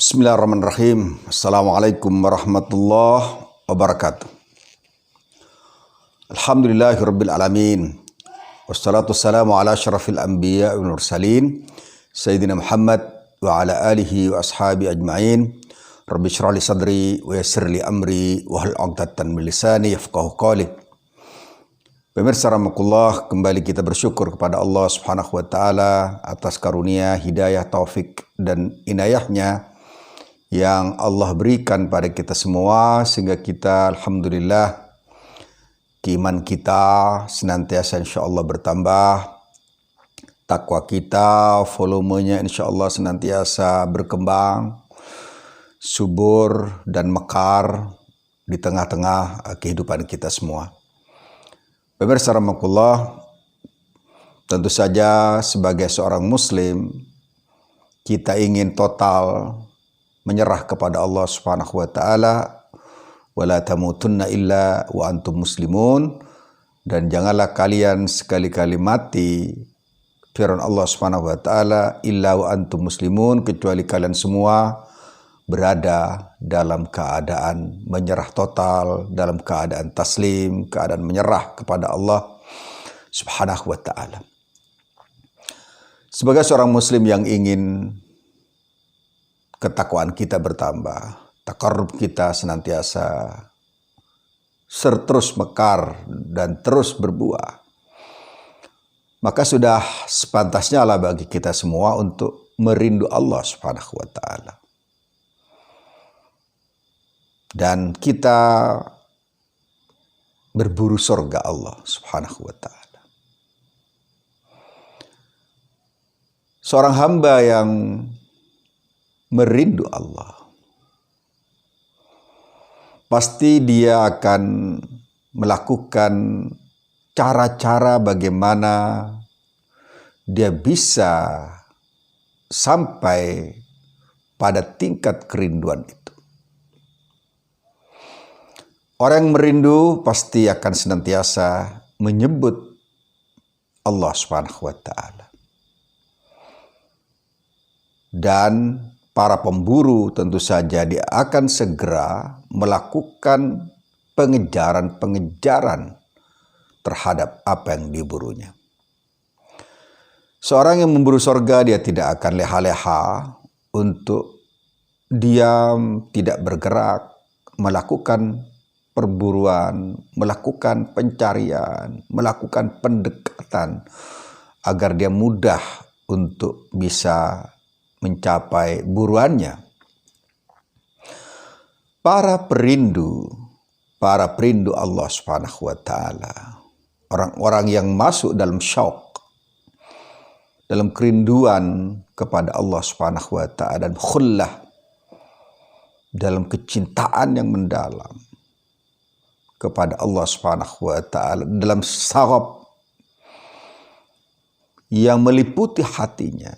Bismillahirrahmanirrahim. Assalamualaikum warahmatullahi wabarakatuh. Alhamdulillahirabbil alamin. Wassalatu wassalamu ala asyrafil anbiya wal mursalin sayyidina Muhammad wa ala alihi wa ashabi ajmain. Rabbi shrah li sadri wa yassir li amri wa hlul 'uqdatam min lisani yafqahu qawli. Pemirsa rahmatullah, kembali kita bersyukur kepada Allah Subhanahu wa taala atas karunia, hidayah, taufik dan inayahnya yang Allah berikan pada kita semua, sehingga kita alhamdulillah keiman kita senantiasa insyaallah bertambah, takwa kita volumenya insyaallah senantiasa berkembang, subur dan mekar di tengah-tengah kehidupan kita semua. Pemirsa rahmatullah, tentu saja sebagai seorang muslim kita ingin total menyerah kepada Allah Subhanahu wa taala, wala tamutunna illa wa antum muslimun, dan janganlah kalian sekali-kali mati, firman Allah Subhanahu wa taala, illa wa antum muslimun, kecuali kalian semua berada dalam keadaan menyerah total, dalam keadaan taslim, keadaan menyerah kepada Allah Subhanahu wa taala. Sebagai seorang muslim yang ingin ketakwaan kita bertambah, taqarrub kita senantiasa terus mekar dan terus berbuah, maka sudah sepantasnya lah bagi kita semua untuk merindu Allah Subhanahu wa taala. Dan kita berburu surga Allah Subhanahu wa taala. Seorang hamba yang merindu Allah, pasti dia akan melakukan cara-cara bagaimana dia bisa sampai pada tingkat kerinduan itu. Orang yang merindu pasti akan senantiasa menyebut Allah Subhanahu wa taala. Dan para pemburu tentu saja dia akan segera melakukan pengejaran-pengejaran terhadap apa yang diburunya. Seorang yang memburu surga, dia tidak akan leha-leha untuk diam, tidak bergerak, melakukan perburuan, melakukan pencarian, melakukan pendekatan agar dia mudah untuk bisa mencapai buruannya. Para perindu Allah Subhanahu wa taala, orang-orang yang masuk dalam syauq, dalam kerinduan kepada Allah Subhanahu wa taala, dan khullah, dalam kecintaan yang mendalam kepada Allah Subhanahu wa taala, dalam sarab yang meliputi hatinya,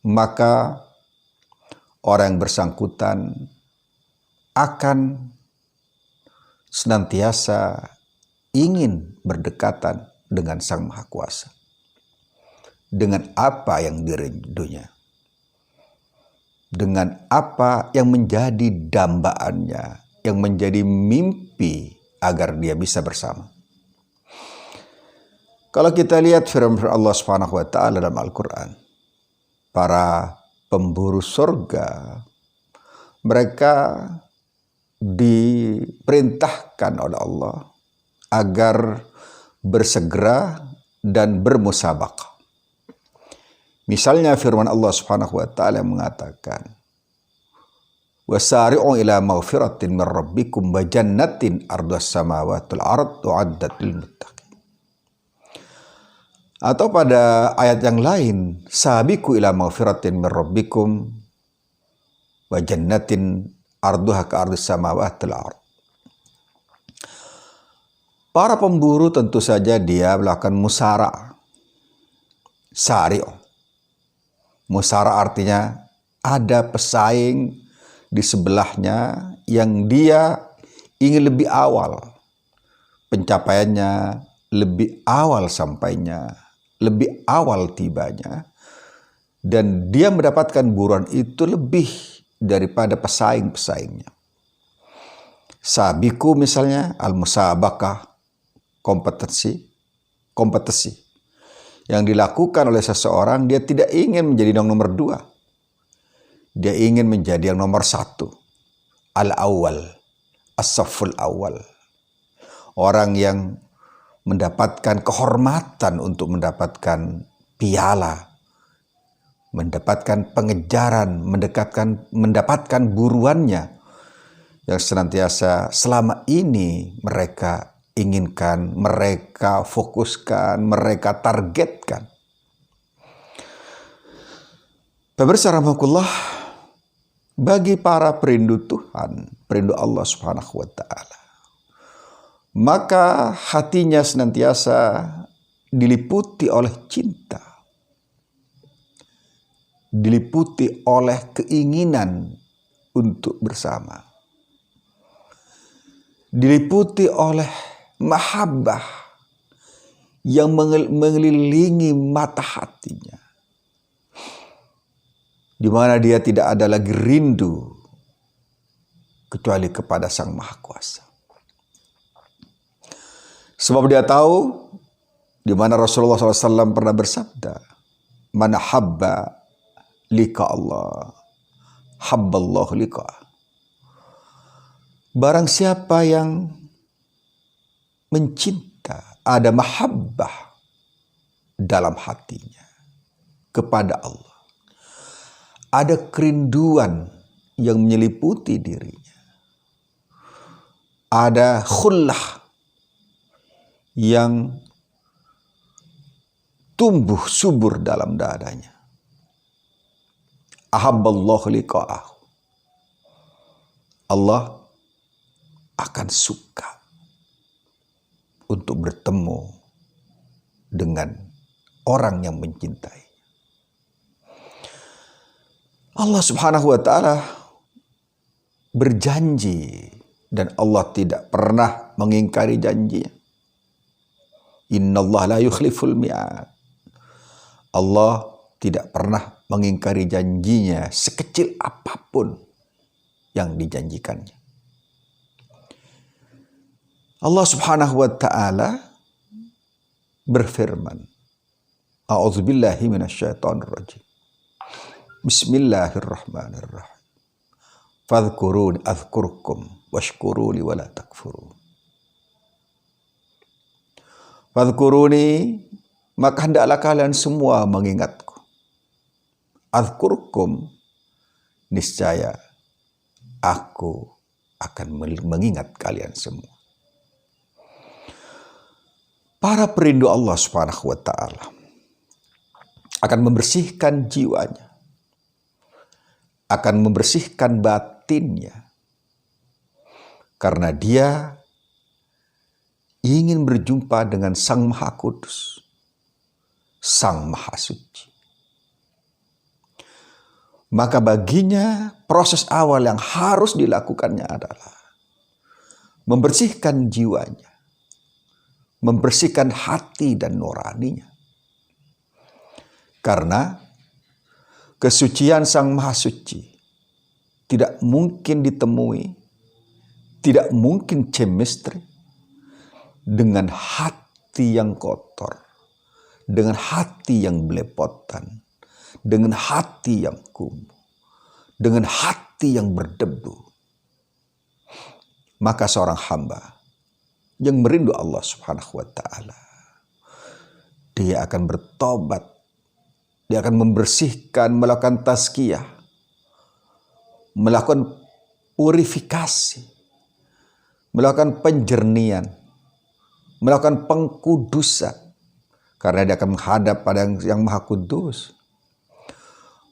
maka orang yang bersangkutan akan senantiasa ingin berdekatan dengan Sang Maha Kuasa, dengan apa yang dirindunya, dengan apa yang menjadi dambaannya, yang menjadi mimpi agar dia bisa bersama. Kalau kita lihat firman Allah Subhanahu wa taala dalam Al-Qur'an, para pemburu surga, mereka diperintahkan oleh Allah agar bersegera dan bermusabaqah. Misalnya firman Allah Subhanahu wa taala yang mengatakan, wasari'u ila maghfiratin min rabbikum wa jannatin ardhas samawati wal ardu u'iddat lil muttaqin. Atau pada ayat yang lain, sabiqu ila maghfiratin min rabbikum wa jannatin arduha ka ardhis samawati wal ard. Para pemburu tentu saja dia melakukan musara. Sari'u. Musara artinya ada pesaing di sebelahnya yang dia ingin lebih awal pencapaiannya, lebih awal sampainya, lebih awal tibanya, dan dia mendapatkan buruan itu lebih daripada pesaing-pesaingnya. Sabiku misalnya, al-musabakah, kompetisi yang dilakukan oleh seseorang. Dia tidak ingin menjadi yang nomor 2. Dia ingin menjadi yang nomor 1. Al-awwal, as-safful awal. Orang yang mendapatkan kehormatan untuk mendapatkan piala, mendapatkan pengejaran, mendapatkan buruannya yang senantiasa selama ini mereka inginkan, mereka fokuskan, mereka targetkan. Pemirsa rahimakumullah, bagi para perindu Tuhan, perindu Allah Subhanahu wa taala, maka hatinya senantiasa diliputi oleh cinta, diliputi oleh keinginan untuk bersama, diliputi oleh mahabbah yang mengelilingi mata hatinya, di mana dia tidak ada lagi rindu kecuali kepada Sang Maha Kuasa. Sebab dia tahu di mana Rasulullah SAW pernah bersabda, "Man habba lika Allah, habballahu lika." Barang siapa yang mencinta, ada mahabbah dalam hatinya kepada Allah, ada kerinduan yang menyeliputi dirinya, ada khullah yang tumbuh subur dalam dadanya, ahabballahu liqa'ahu, Allah akan suka untuk bertemu dengan orang yang mencintai. Allah Subhanahu wa taala berjanji dan Allah tidak pernah mengingkari janjinya. Innallaha la yukhliful mi'ad. Allah tidak pernah mengingkari janjinya sekecil apapun yang dijanjikannya. Allah Subhanahu wa taala berfirman, A'udzubillahi minasyaitonir rajim. Bismillahirrahmanirrahim. Fadhkuruni adzkurkum washkuruli wala takfurun. Fadhkuruni, maka hendaklah kalian semua mengingatku. Adzkurkum, niscaya aku akan mengingat kalian semua. Para perindu Allah Subhanahu wa taala akan membersihkan jiwanya, akan membersihkan batinnya, karena dia ingin berjumpa dengan Sang Maha Kudus, Sang Maha Suci. Maka baginya proses awal yang harus dilakukannya adalah membersihkan jiwanya, membersihkan hati dan nuraninya. Karena kesucian Sang Maha Suci tidak mungkin ditemui, tidak mungkin chemistry dengan hati yang kotor, dengan hati yang belepotan, dengan hati yang kumuh, dengan hati yang berdebu. Maka seorang hamba yang merindu Allah Subhanahu wa taala, dia akan bertobat, dia akan membersihkan, melakukan tazkiyah, melakukan purifikasi, melakukan penjernihan, melakukan pengkudusan, karena dia akan menghadap pada yang Maha Kudus,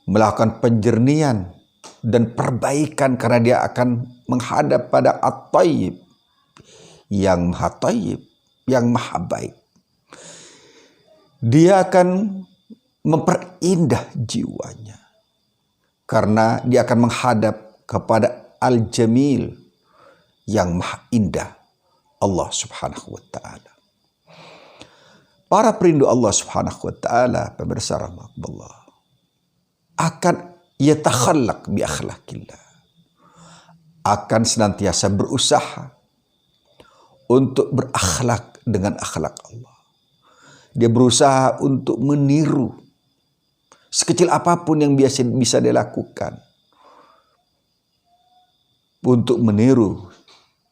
melakukan penjernihan dan perbaikan karena dia akan menghadap pada At-Thayyib, yang Maha Thayyib, yang Maha Baik. Dia akan memperindah jiwanya karena dia akan menghadap kepada Al-Jamil, yang Maha Indah, Allah Subhanahu wa taala. Para perindu Allah Subhanahu wa taala, pemirsa rahmatullah, akan yatakhallaq bi akhlaqillah, akan senantiasa berusaha untuk berakhlak dengan akhlak Allah. Dia berusaha untuk meniru sekecil apapun yang bisa dia lakukan untuk meniru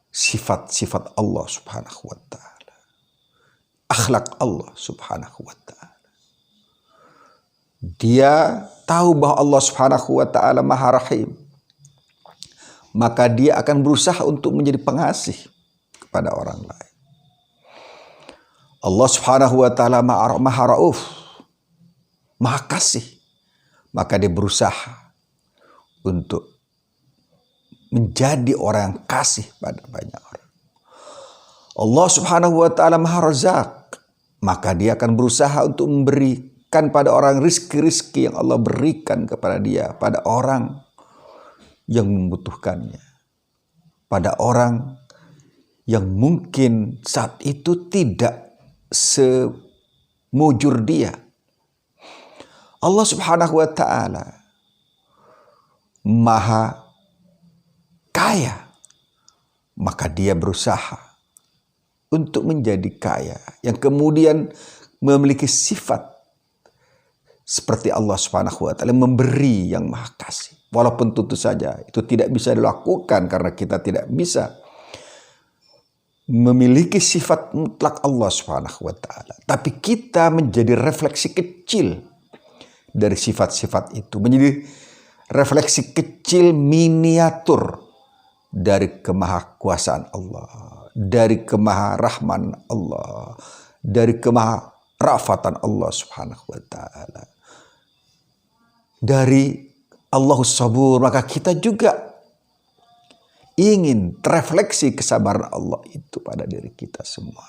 sifat-sifat Allah subhanahu wa ta'ala, akhlak Allah subhanahu wa ta'ala. Dia tahu bahwa Allah subhanahu wa ta'ala maha rahim, maka dia akan berusaha untuk menjadi pengasih kepada orang lain. Allah subhanahu wa ta'ala maha rauf, maha kasih, maka dia berusaha untuk menjadi orang yang kasih pada banyak orang. Allah subhanahu wa ta'ala maha razak, maka dia akan berusaha untuk memberikan pada orang rizki-rizki yang Allah berikan kepada dia, pada orang yang membutuhkannya, pada orang yang mungkin saat itu tidak semujur dia. Allah subhanahu wa ta'ala maha kaya, maka dia berusaha untuk menjadi kaya, yang kemudian memiliki sifat seperti Allah subhanahu wa ta'ala, memberi yang maha kasih. Walaupun tentu saja itu tidak bisa dilakukan karena kita tidak bisa memiliki sifat mutlak Allah subhanahu wa ta'ala. Tapi kita menjadi refleksi kecil dari sifat-sifat itu, menjadi refleksi kecil miniatur dari kemahakuasaan Allah, dari kemaharahman Allah, dari kemaharafatan Allah subhanahu wa ta'ala, dari Allahus sabur. Maka kita juga ingin terefleksi kesabaran Allah itu pada diri kita semua.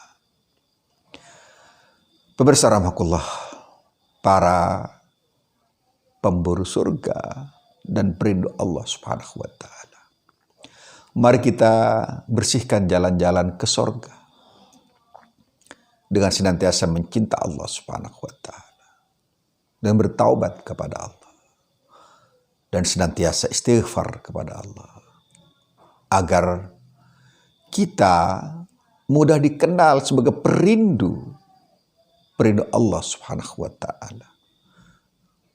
Pemirsa rahmatullah, para pemburu surga dan perindu Allah subhanahu wa ta'ala, mari kita bersihkan jalan-jalan ke surga dengan senantiasa mencinta Allah subhanahu wa ta'ala dan bertaubat kepada Allah dan senantiasa istighfar kepada Allah, agar kita mudah dikenal sebagai perindu Allah subhanahu wa ta'ala,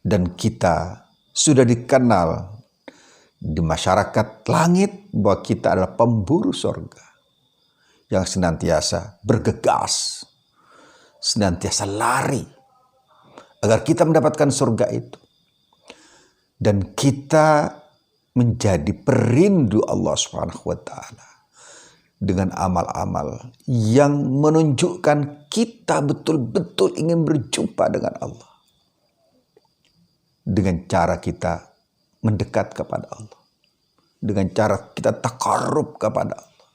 dan kita sudah dikenal di masyarakat langit bahwa kita adalah pemburu surga yang senantiasa bergegas, senantiasa lari agar kita mendapatkan surga itu, dan kita menjadi perindu Allah subhanahu wa ta'ala dengan amal-amal yang menunjukkan kita betul-betul ingin berjumpa dengan Allah, dengan cara kita mendekat kepada Allah, dengan cara kita taqarrub kepada Allah,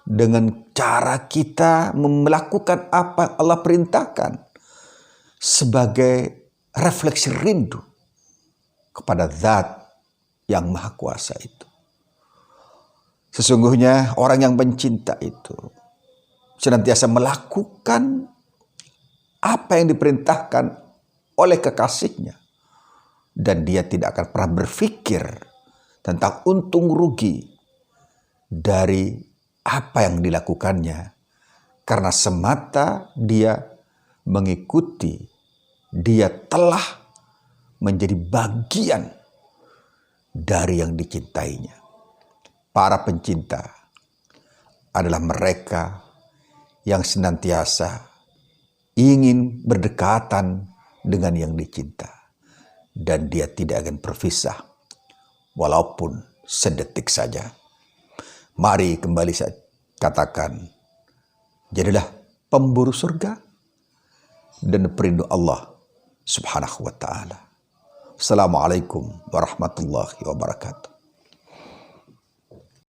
dengan cara kita melakukan apa yang Allah perintahkan sebagai refleksi rindu kepada zat yang maha kuasa itu. Sesungguhnya orang yang pencinta itu senantiasa melakukan apa yang diperintahkan oleh kekasihnya, dan dia tidak akan pernah berpikir tentang untung rugi dari apa yang dilakukannya, karena semata dia mengikuti, dia telah menjadi bagian dari yang dicintainya. Para pencinta adalah mereka yang senantiasa ingin berdekatan dengan yang dicinta, dan dia tidak akan berpisah walaupun sedetik saja. Mari kembali saya katakan, jadilah pemburu surga dan perindu Allah subhanahu wa ta'ala. Assalamualaikum warahmatullahi wabarakatuh.